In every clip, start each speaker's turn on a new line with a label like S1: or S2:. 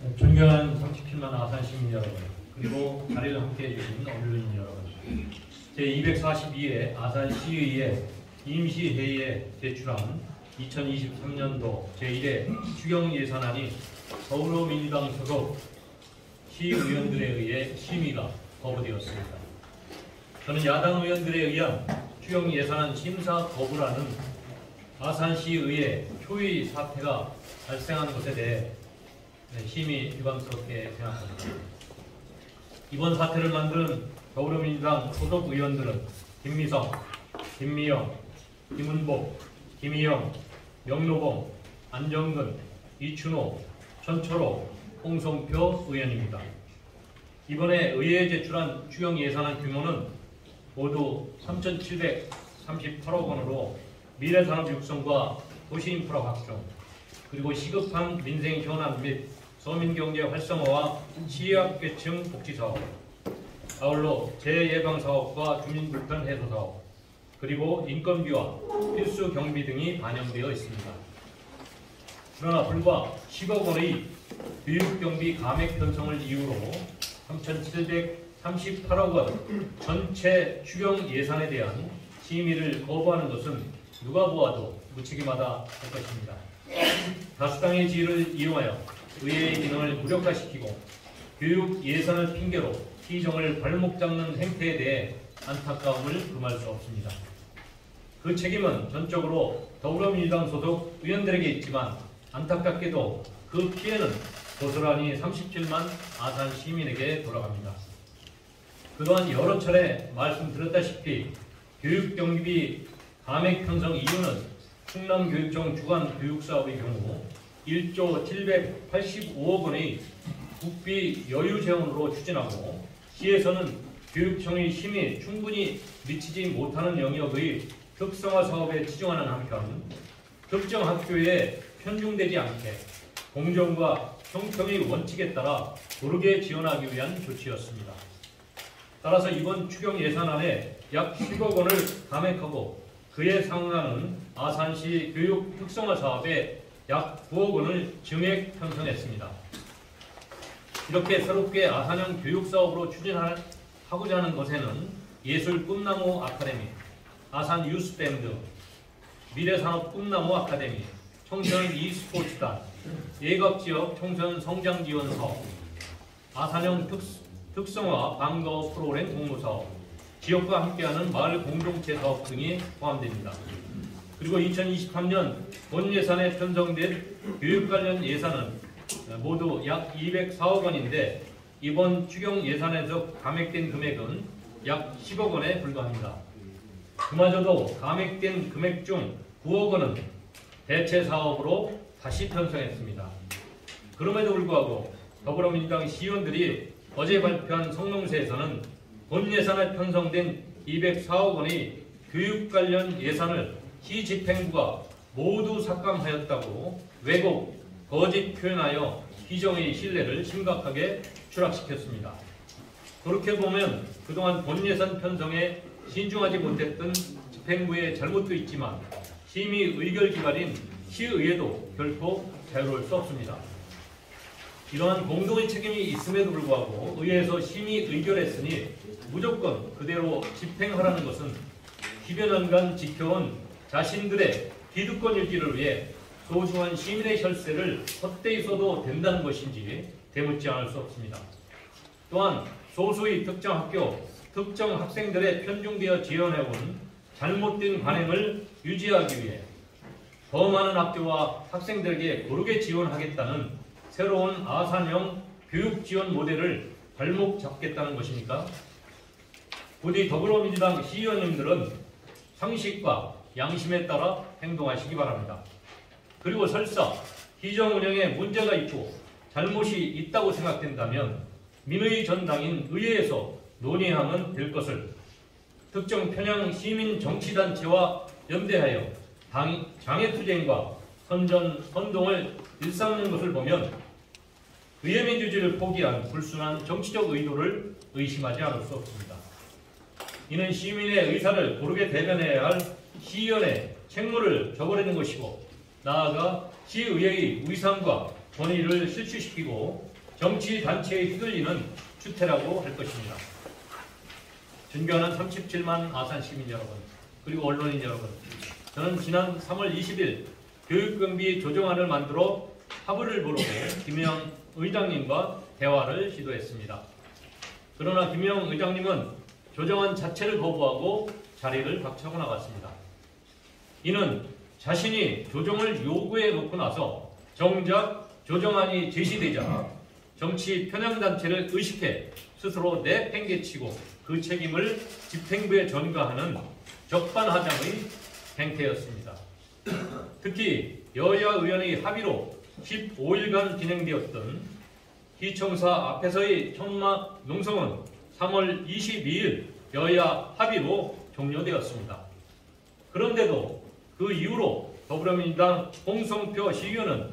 S1: 존경하는 37만 아산 시민 여러분, 그리고 자리를 함께해 주신 언론인 여러분, 제242회 아산시의회 임시회의에 제출한 2023년도 제1회 추경예산안이 더불어민주당 소속 시의원들에 의해 심의가 거부되었습니다. 저는 야당 의원들에 의한 추경예산안 심사 거부라는 아산시의회 초유의 사태가 발생하는 것에 대해 심히 유감스럽게 생각합니다. 이번 사태를 만든 더불어민주당 소속 의원들은 김미성, 김미영, 김은복, 김희영, 명노봉, 안정근, 이춘호, 전철호, 홍성표 의원입니다. 이번에 의회에 제출한 추경예산안 규모는 모두 3,738억 원으로 미래산업 육성과 도시인프라 확충, 그리고 시급한 민생 현안 및 서민경제 활성화와 취약계층 복지사업, 아울러 재예방사업과 주민불편 해소사업, 그리고 인건비와 필수 경비 등이 반영되어 있습니다. 그러나 불과 10억 원의 교육경비 감액 편성을 이유로 3,738억 원 전체 추경 예산에 대한 심의를 거부하는 것은 누가 보아도 무책임하다 할 것입니다. 다수당의 지위를 이용하여 의회의 기능을 무력화시키고 교육 예산을 핑계로 시정을 발목 잡는 행태에 대해 안타까움을 금할 수 없습니다. 그 책임은 전적으로 더불어민주당 소속 의원들에게 있지만 안타깝게도 그 피해는 고스란히 37만 아산 시민에게 돌아갑니다. 그동안 여러 차례 말씀드렸다시피 교육경비 감액 편성 이유는 충남교육청 주관 교육사업의 경우 1조 785억 원의 국비 여유 재원으로 추진하고 시에서는 교육청의 힘이 충분히 미치지 못하는 영역의 특성화 사업에 치중하는 한편 특정 학교에 편중되지 않게 공정과 형평의 원칙에 따라 고르게 지원하기 위한 조치였습니다. 따라서 이번 추경 예산안에 약 10억 원을 감액하고 그에 상응하는 아산시 교육 특성화 사업에 약 9억 원을 증액 편성했습니다. 이렇게 새롭게 아산형 교육사업으로 추진하고자 하는 것에는 예술 꿈나무 아카데미, 아산 유스밴드, 미래산업 꿈나무 아카데미, 청소년 e스포츠단, 예각지역 청소년 성장지원 사업, 아산형 특성화 방과후 프로그램 공모사업, 지역과 함께하는 마을 공동체 사업 등이 포함됩니다. 그리고 2023년 본 예산에 편성된 교육 관련 예산은 모두 약 204억 원인데 이번 추경 예산에서 감액된 금액은 약 10억 원에 불과합니다. 그마저도 감액된 금액 중 9억 원은 대체 사업으로 다시 편성했습니다. 그럼에도 불구하고 더불어민주당 시의원들이 어제 발표한 성명서에서는 본 예산에 편성된 204억 원의 교육 관련 예산을 시집행부가 모두 삭감하였다고 왜곡, 거짓 표현하여 시정의 신뢰를 심각하게 추락시켰습니다. 그렇게 보면 그동안 본 예산 편성에 신중하지 못했던 집행부의 잘못도 있지만 심의 의결기관인 시의회도 결코 자유로울 수 없습니다. 이러한 공동의 책임이 있음에도 불구하고 의회에서 심의 의결했으니 무조건 그대로 집행하라는 것은 10여 년간 지켜온 자신들의 기득권 유지를 위해 소중한 시민의 혈세를 헛되이 써도 된다는 것인지 되묻지 않을 수 없습니다. 또한 소수의 특정 학교, 특정 학생들의 편중되어 지원해온 잘못된 관행을 유지하기 위해 더 많은 학교와 학생들에게 고르게 지원하겠다는 새로운 아산형 교육 지원 모델을 발목 잡겠다는 것입니까? 부디 더불어민주당 시의원님들은 상식과 양심에 따라 행동하시기 바랍니다. 그리고 설사 시정 운영에 문제가 있고 잘못이 있다고 생각된다면 민의 전당인 의회에서 논의하면 될 것을 특정 편향 시민 정치단체와 연대하여 장애투쟁과 선동을 일삼는 것을 보면 의회민주주의를 포기한 불순한 정치적 의도를 의심하지 않을 수 없습니다. 이는 시민의 의사를 고르게 대변해야 할 시의원의 책무를 저버리는 것이고 나아가 시의회의 위상과 권위를 실추시키고 정치 단체에 휘둘리는 추태라고 할 것입니다. 존경하는 37만 아산 시민 여러분, 그리고 언론인 여러분, 저는 지난 3월 20일 교육경비 조정안을 만들어 합의를 보려고 김영 의장님과 대화를 시도했습니다. 그러나 김영 의장님은 조정안 자체를 거부하고 자리를 박차고 나갔습니다. 이는 자신이 조정을 요구해 놓고 나서 정작 조정안이 제시되자 정치 편향단체를 의식해 스스로 내팽개치고 그 책임을 집행부에 전가하는 적반하장의 행태였습니다. 특히 여야 의원의 합의로 15일간 진행되었던 시청사 앞에서의 천막 농성은 3월 22일 여야 합의로 종료되었습니다. 그런데도 그 이후로 더불어민주당 홍성표 시의원은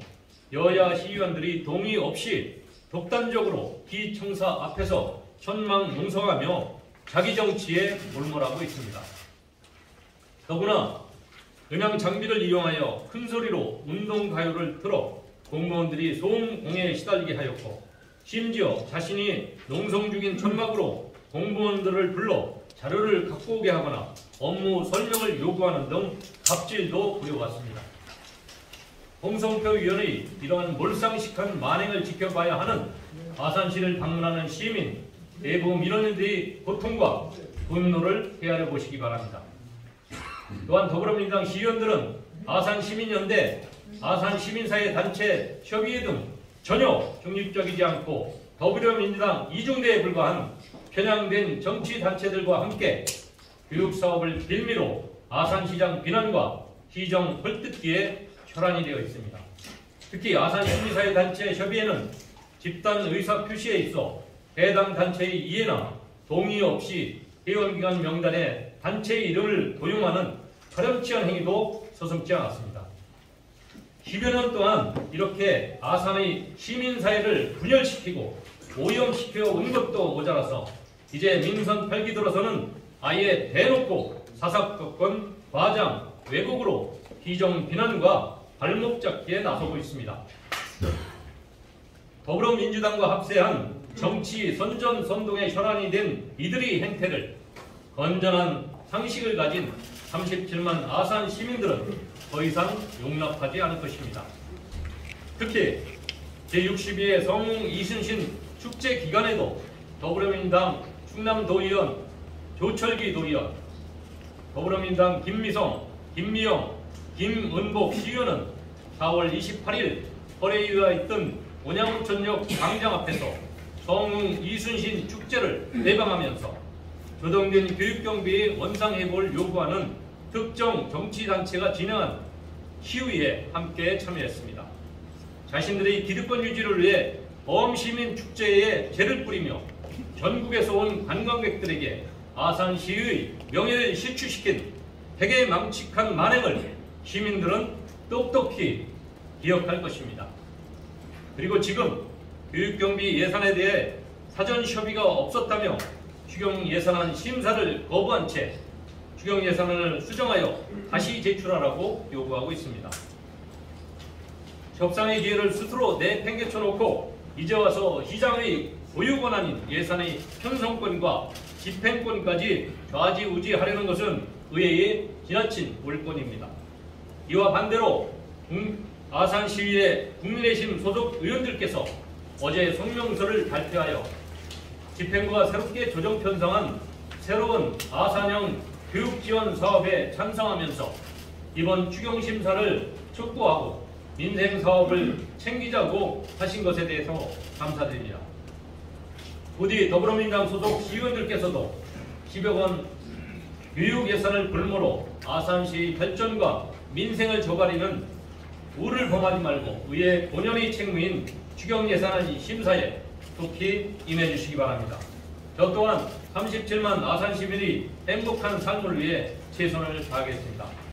S1: 여야 시의원들이 동의 없이 독단적으로 시청사 앞에서 천막 농성하며 자기 정치에 몰몰하고 있습니다. 더구나 음향 장비를 이용하여 큰 소리로 운동가요를 틀어 공무원들이 소음공해에 시달리게 하였고, 심지어 자신이 농성 중인 천막으로 공무원들을 불러 자료를 갖고 오게 하거나 업무 설명을 요구하는 등 갑질도 부려왔습니다. 홍성표 위원의 이러한 몰상식한 만행을 지켜봐야 하는 아산시를 방문하는 시민, 내부 민원인들의 고통과 분노를 헤아려 보시기 바랍니다. 또한 더불어민주당 시의원들은 아산시민연대, 아산시민사회 단체 협의회 등 전혀 중립적이지 않고 더불어민주당 이중대에 불과한 편향된 정치단체들과 함께 교육사업을 빌미로 아산시장 비난과 시정 헐뜯기에 혈안이 되어 있습니다. 특히 아산시민사회 단체 협의회는 집단 의사 표시에 있어 해당 단체의 이해나 동의 없이 회원기관 명단에 단체의 이름을 도용하는 파렴치한 행위도 서슴지 않았습니다. 10여 년 동안 이렇게 아산의 시민사회를 분열시키고 오염시켜 온 것도 모자라서 이제 민선 8기 들어서는 아예 대놓고 사사건건 과장, 왜곡으로 시정 비난과 발목 잡기에 나서고 있습니다. 더불어민주당과 합세한 정치 선전선동의 혈안이 된 이들의 행태를 건전한 상식을 가진 37만 아산 시민들은 더 이상 용납하지 않을 것입니다. 특히 제62회 성웅 이순신 축제 기간에도 더불어민주당 충남도의원 조철기 도의원, 더불어민주당 김미성, 김미영, 김은복 시의원은 4월 28일 거래위가 있던 온양천역 광장 앞에서 성웅 이순신 축제를 개방하면서 조정된 교육경비의 원상회복을 요구하는 특정 정치단체가 진행한 시위에 함께 참여했습니다. 자신들의 기득권 유지를 위해 범시민 축제에 재를 뿌리며 전국에서 온 관광객들에게 아산시의 명예를 실추시킨 대개망측한 만행을 시민들은 똑똑히 기억할 것입니다. 그리고 지금 교육경비 예산에 대해 사전 협의가 없었다며 추경예산안 심사를 거부한 채 추경예산안을 수정하여 다시 제출하라고 요구하고 있습니다. 협상의 기회를 스스로 내팽개쳐 놓고 이제 와서 시장의 고유 권한인 예산의 편성권과 집행권까지 좌지우지하려는 것은 의회의 지나친 몰권입니다. 이와 반대로 아산시의회 국민의힘 소속 의원들께서 어제 성명서를 발표하여 집행부가 새롭게 조정 편성한 새로운 아산형 교육지원 사업에 찬성하면서 이번 추경심사를 촉구하고 민생사업을 챙기자고 하신 것에 대해서 감사드립니다. 부디 더불어민주당 소속 시의원들께서도 10여 원 교육 예산을 볼모로 아산시의 발전과 민생을 저버리는 우를 범하지 말고 의회 본연의 책무인 추경예산안 심사에 속히 임해 주시기 바랍니다. 저 또한 37만 아산 시민이 행복한 삶을 위해 최선을 다하겠습니다.